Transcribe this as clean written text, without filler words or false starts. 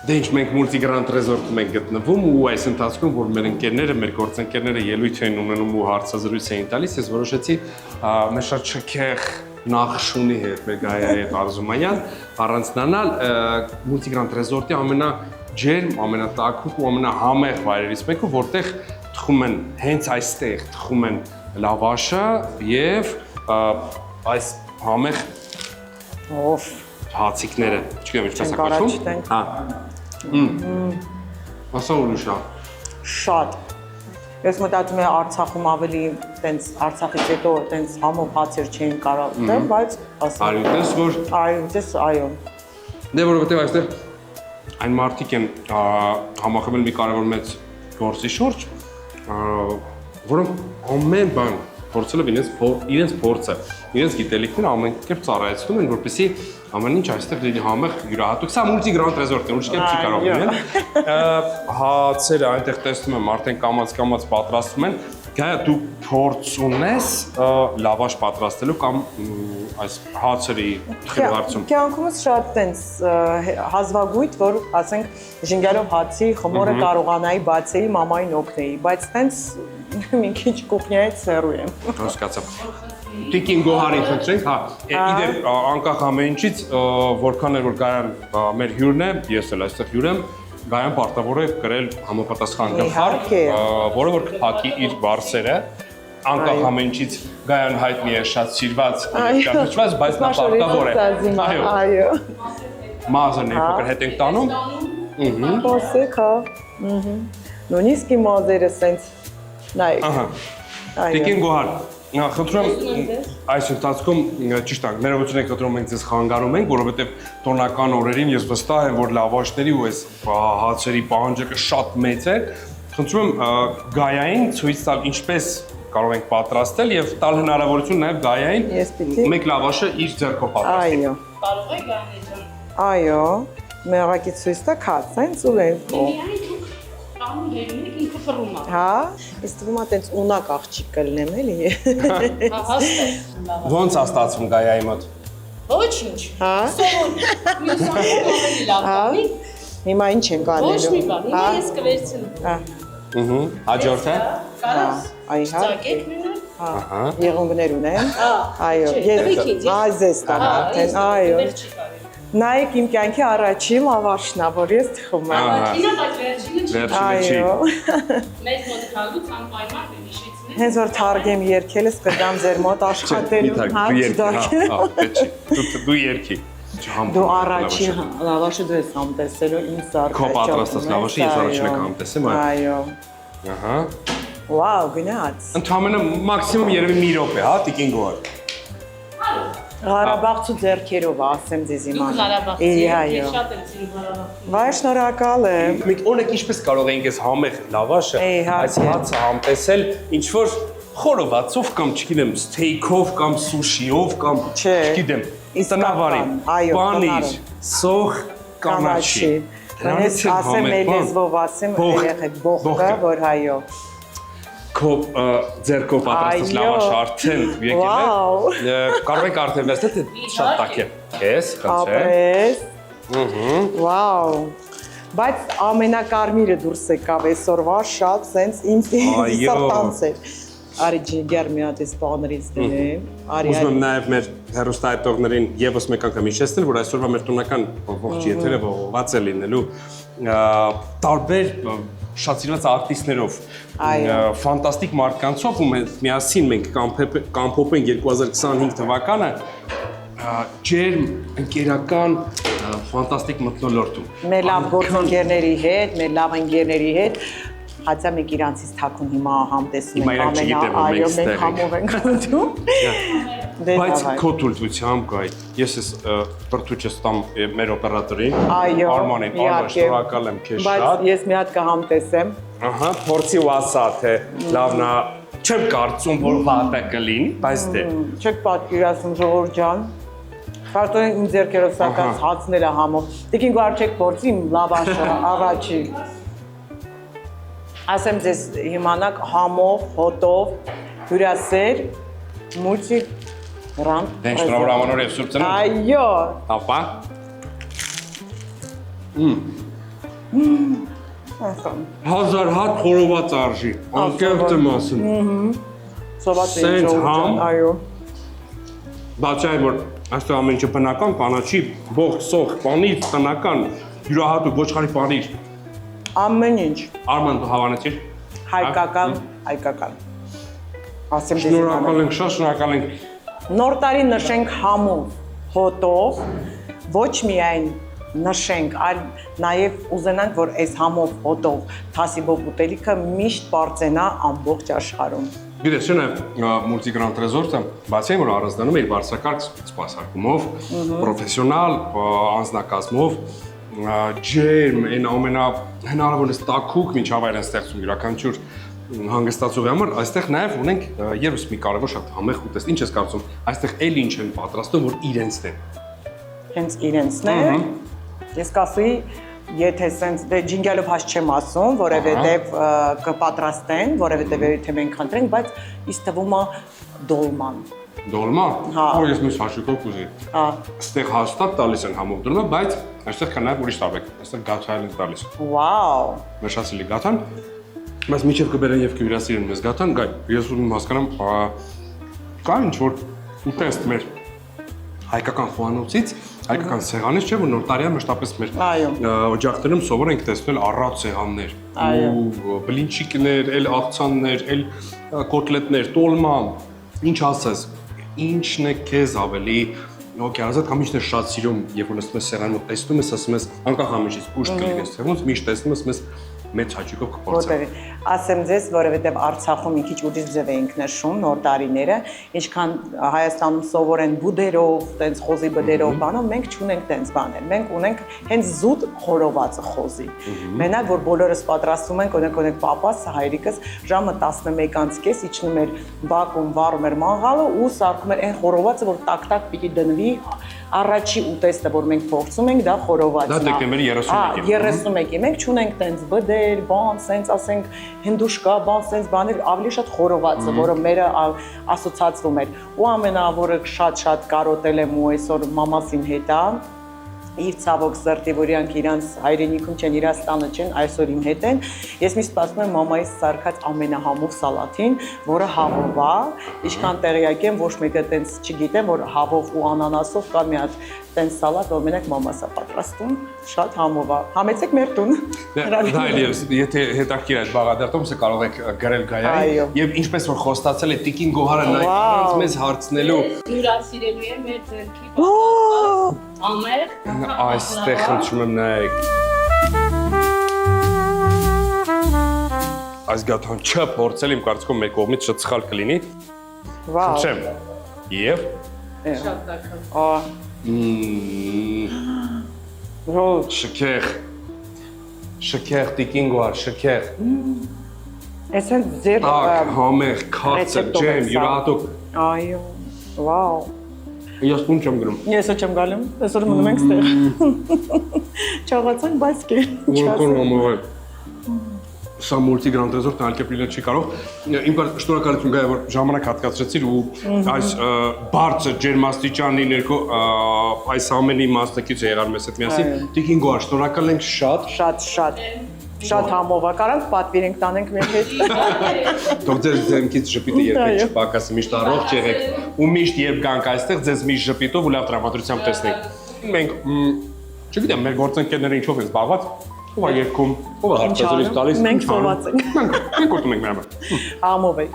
Դե ինչ մենք Multigrand Resort-ում ենք գտնվում ու այս ընթացքում որ մեր ընկերները, մեր գործընկերները ելույթ էին ունենում ու հարցազրույց էին տալիս, ես որոշեցի մեր շատ շքեղ նախշունի հետ, մեր Գայայի հետ Արզումանյան առանձնանալ Multigrand Resort-ի ամենաջերմ, ամենատաքուկ ու ամենահամեղ վայրերից մեկը, որտեղ թխում են հենց այստեղ թխում են լավաշը եւ այս համեղ հացիկները, չգիտեմ ինչպես է կոչվում։ Հա։ Ասա ուրիշ է։ Շատ։ Ես մտածում եմ Արցախում ավելի տենց Արցախից հետո տենց համով հացեր չէին կարող ուտել, բայց ասա։ Արյուտես որ Արյուտես, այո։ Դե որովհետև այստեղ այն մարդիկ են համախմբել մի կարևոր մեծ գործի շուրջ, որոնք ամեն բան փորձել են իրենց փորձը, իրենց գիտելիքները ամեն կերպ ծառայեցնում են, որպեսզի ամեն ինչ այստեղ լինի համեղ յուրահատուկ։ Սա Multigrand Resort-ն է, ուրիշ կերպ չի կարող լինել։ Հացերը այնտեղ տեսնում եմ արդեն կամած պատրաստում են։ Գայա դու փորձ ունես լավաշ պատրաստելու կամ այս հացերի թխելու հարցում։ Կյանքումս շատ տենց հազվագույթ, որ ասենք ժենգյալով հացի խմորը կարողանայի բացեի մամային օգնեի, բայց տենց մի քիչ կուխնյայից հեռու եմ։ Հասկացա։ Տիկին Գոհարին խնդրենք, հա, իդեպ անկախ ամեն ինչից, որքան էր որ Գայան մեր հյուրն է, ես էլ այստեղ հյուր եմ, Գայան պարտավոր է կրել համապատասխան գլխարկ, որը որ կփակի իր բարձերը, անկախ ամեն ինչից Գայան հայտնի է շատ սիրված, ճանաչված, բայց նա պարտավոր է։ Այո։ Մազերն է փոքր հետ ենք տանում։ Խոսեք, հա։ Նույնիսկ իմ մազերը սենց նայեք։ Ահա։ Տիկին Գոհար, խնդրում եմ այս ընթացքում ճիշտ է, ներողություն եք խնդրում մենք ձեզ խանգարում ենք, որովհետև տոնական օրերին ես վստահ եմ, որ լավաշների ու այս հացերի պահանջարկը շատ մեծ է։ Խնդրում եմ Գայային ցույց տալ ինչպես կարող ենք պատրաստել եւ տալ հնարավորություն նաեւ Գայային մեկ լավաշը իր ձեռքով պատրաստել։ Այո։ Կարող եք Գայան ջան։ Այո, մեղակի ցույց տա քացեն ծուլենք։ Տանում ելնեք ինքը ֆռում է։ Հա, ես թվում է տենց ունակ աղջիկ կլնեմ էլի։ Հա, հաստատ։ Ոնց է ստացվում Գայայի մոտ։ Ոչինչ։ Հա։ Սովոր։ Մյուս ավելի լավ բանի։ Հիմա ինչ ենք Ոչ մի անելու։ բան, հիմա ես կվերցնեմ։ Հա։ Հաջորդը։ Կարաս։ Այհա։ Ծակեք մենակ։ Հա։ Եղունգներ ունեմ։ Հա։ Այո, ես այզես տան արդեն, այո։ Նայեք իմ կյանքի առաջի լավաշն է, որ ես թխում եմ։ Ինա բայց վերջինը չի։ Այո։ Մեծ մոտ քալուց անպայման հիշեցնես։ Հենց որ թարգեմ երկելս կգամ ձեր մոտ աշխատելու, հա, դու երկի։ Դու առաջի լավաշը դու ես համտեսելու իմ սարքը։ Քո պատրաստած լավաշը ես առաջին անգամ համտեսեմ, այո։ Ահա։ Վաու, գնաց։ Ընդհանրապես մաքսիմում երևի մի րոպե, հա, Տիկին Գոհար։ Ղարաբաղցու ձեռքերով ասեմ ձեզ իման։ Դուք Ղարաբաղցի, այո։ ես շատ եմ սիրում Ղարաբաղցի։ Վայ, շնորհակալ եմ։ Մենք օրինակ ինչպես կարող ենք այս համեղ լավաշը, այս հացը համտեսել ինչ որ խորովածով կամ չգիտեմ, ստեյքով կամ սուշիով կամ չգիտեմ, տնավարի, պանիր, սոխ, կանաչի։ Ես ասեմ լեզվով ասեմ, երեխեք բողկը, որ հայո։ Քո ձեռքով պատրաստած լավաշը արդեն եկել է։ Կարող եք արդեն վերցնել, թե շատ տաք է։ Ես, խնդրեմ։ Ապրես։ Վաու։ Բայց ամենակարմիրը դուրս եկավ այսօրվա շատ սենց ինձ սրտանց էր։ Արի ջիգեր մի հատ էս բաներից դնեմ։ Ուզում եմ նաև մեր հեռուստայտողներին եւս մեկ անգամ հիշեցնել, որ այսօրվա մեր տոնական ողջ եթերը ողողված է լինելու տարբեր շատ սիրված արտիստներով, ֆանտաստիկ մարդկանցով ու միասին մենք կամփոփենք 2025 թվականը ջերմ ընկերական ֆանտաստիկ մթնոլորտում։ Մեր լավ գործընկերների հետ, մեր լավ ընկերների հետ հացա մենք իրանցից թաքուն հիմա համտեսում ենք այո մենք համով ենք անդում։ Բայց քո թույլտվությամբ գայ, ես ես բրդուճս տամ մեր օպերատորին, Արմանին, Արման, շնորհակալ եմ քեզ շատ։ Բայց ես մի հատ կհամտեսեմ։ Ահա, փորձի ու ասա թե լավն է, չեմ կարծում որ վատը կլինի, բայց դե։ Չեք պատկերացնում ժողովուրդ ջան։ Քարտոն իմ ձեռքերով սակած հացները համով։ Տիկին գար չեք փորձի իմ լավաշը առաջի։ Ասեմ ձեզ հիմանակ համով, հոտով, հյուրասեր, Multigrand Դե շնորհավոր ամանոր եւ սուրբ ծնունդ։ Այո։ Ապա։ Ասում։ 1000 հատ խորոված արժի, անկեղծ եմ ասում։ Սոված է Սենց ինչ համ։ այո։ Բացի այն, որ այստեղ ամեն ինչը բնական, կանաչի, ողջ, սոխ, պանիր, տնական, յուրահատուկ ոչխարի պանիր։ Ամեն ինչ Արման դու հավանեցիր։ հայկական։ Ասեմ դες։ Շնորհակալ ենք, շատ շնորհակալ ենք։ Նոր տարի նշենք համով, հոտով, ոչ միայն նշենք, այլ նաև ուզենանք, որ այս համով, հոտով, թասիբով ուտելիքը միշտ բարձենա ամբողջ աշխարհում։ Գիտես, չէ՞ նաև մուլտիգրամ տրեզորտը, բացի այն, որ առանձնանում է իր բարձրակարգ սպասարկումով, պրոֆեսիոնալ անձնակազմով, ջերմ, այն ամենահնարավորինս տաքուկ միջավայր են ստեղծում յուրաքանչյուր հանգստացողի համար, այստեղ նաև ունենք ևս մի կարևոր շատ համեղ ուտեստ։ Ինչ ես կարծում, այստեղ էլ ինչ են պատրաստում, որ իրենցն են։ Հենց իրենցն է։ Ես կասեի, եթե սենց դե ջինգալով հաշ չեմ ասում, որովհետև կպատրաստեն, որովհետև եթե մենք խնդրենք, բայց ինձ թվում է դոլման։ Դոլմա։ Հա։ Որ ես մյուս հաշիվով կուզեի։ Հա։ Այստեղ հաստատ տալիս են համով դոլմա, բայց այստեղ կա նաև ուրիշ տարբեր։ Այստեղ գաթայել են տալիս։ Վաու։ Մեշացելի գաթան։ Բայց միջև կբերեն եւ կհյուրասիրեն մեզ գաթան, գայ։ Ես ուզում եմ հասկանամ, կա ինչ որ ուտեստ մեր հայկական խոհանոցից, հայկական սեղանից, չէ՞ որ նոր տարիա մշտապես մեր օջախներում սովոր ենք տեսնել առատ սեղաններ։ Ու բլինչիկներ, էլ աղցաններ, էլ կոտլետներ, տոլմա, ինչ ասես, ինչն է քեզ ավելի օքեյ, ազատ կամ ինչն է շատ սիրում, երբ որ նստում ես սեղանում, տեսնում ես, ասում ես, անկախ ամենից ուշ կլինես սեղանից, միշտ տեսնում ես մեզ մեծ հաճույքով կփորձենք։ Ասեմ ձեզ, որովհետև Արցախում մի քիչ ուրիշ ձև էինք նշում նոր տարիները, ինչքան Հայաստանում սովոր են բուդերով, տենց խոզի բդերով բանով, մենք չունենք տենց բաներ։ Մենք ունենք հենց զուտ խորովածը խոզի։ Մենակ որ բոլորս պատրաստում ենք, օրինակ պապաս, հայրիկս ժամը 11:30 իջնում էր բակում, վառում էր մանգալը ու սարքում էր այն խորովածը, որ տակ-տակ պիտի դնվի առաջի ուտեստը, որ մենք փորձում ենք, դա խորովածն է։ Դա դեկտեմբերի 31-ին։ 31-ին։ Մենք չունենք տենց բդեր, բան, սենց ասենք հնդուշկա, բան, սենց բաներ, ավելի շատ խորովածը, որը մերը ասոցացվում էր։ Ու ամենավորը շատ կարոտել եմ ու այսօր մամասին հետ է։ Իր ցավոք սրտի, որ իրանք իրանց հայրենիքում չեն, Իրաստանը չեն, այսօր իմ հետ են։ Ես մի սպասում եմ մամայիս սարքած ամենահամով սալաթին, որը հավով է։ Ինչքան տեղյակ եմ, ոչ մեկը տենց չգիտեմ, որ հավով ու անանասով կա մի հատ տենց սալատ, որ մենակ մամաս է պատրաստում, շատ համով է։ Համեցեք մեր տուն։ Դա եթե հետաքրքիր այդ բաղադրատոմսը կարող եք գրել Գայայի եւ ինչպես որ խոստացել է Տիկին Գոհարը նայած մեզ հարցնելու Հյուրասիրելու է մեր ձեռքի ամեր։ Այստեղ խնդրում եմ նայեք։ Այս գաթան չփորձել իմ կարծիքով մեր կողմից շատ սխալ կլինի։ Վաու։ Խնդրեմ։ Եվ Շատ տակը։ Շքեղ Տիկին Գոհար, շքեղ։ Այս են ձեր համեղ, քացը, ջեմ, յուրահատուկ։ Այո, վաու։ Ես տուն չեմ գրում։ Ես չեմ գալու, այսօր մնում ենք ստեղ։ Չաղացանք, բայց կեր։ Որքան համով է։ Սա մուլտիգրամ տրեզորտն այլ կերպ լինել չի կարող։ Իմ շնորհակալություն Գայա, որ ժամանակ հատկացրեցիր ու այս բարձր ջերմաստիճանի ներքո այս ամենի մասնակից եղար մեզ հետ միասին։ Տիկին Գոհար, շնորհակալ ենք շատ։ Շատ համով է, կարանք պատվիրենք տանենք մեր հետ։ Թող ձեր ձեռքից ժպիտը երբեք չպակասի, միշտ առողջ եղեք ու միշտ երբ գանք այստեղ ձեզ միշտ ժպիտով ու լավ տրամադրությամբ տեսնենք։ Մենք չգիտեմ, մեր գործընկերները ինչով են զբաղված, ով է երգում, ով է հարցազրույց տալիս, մենք սոված ենք։ Մենք ուտում ենք մեր համար։ Համով եք։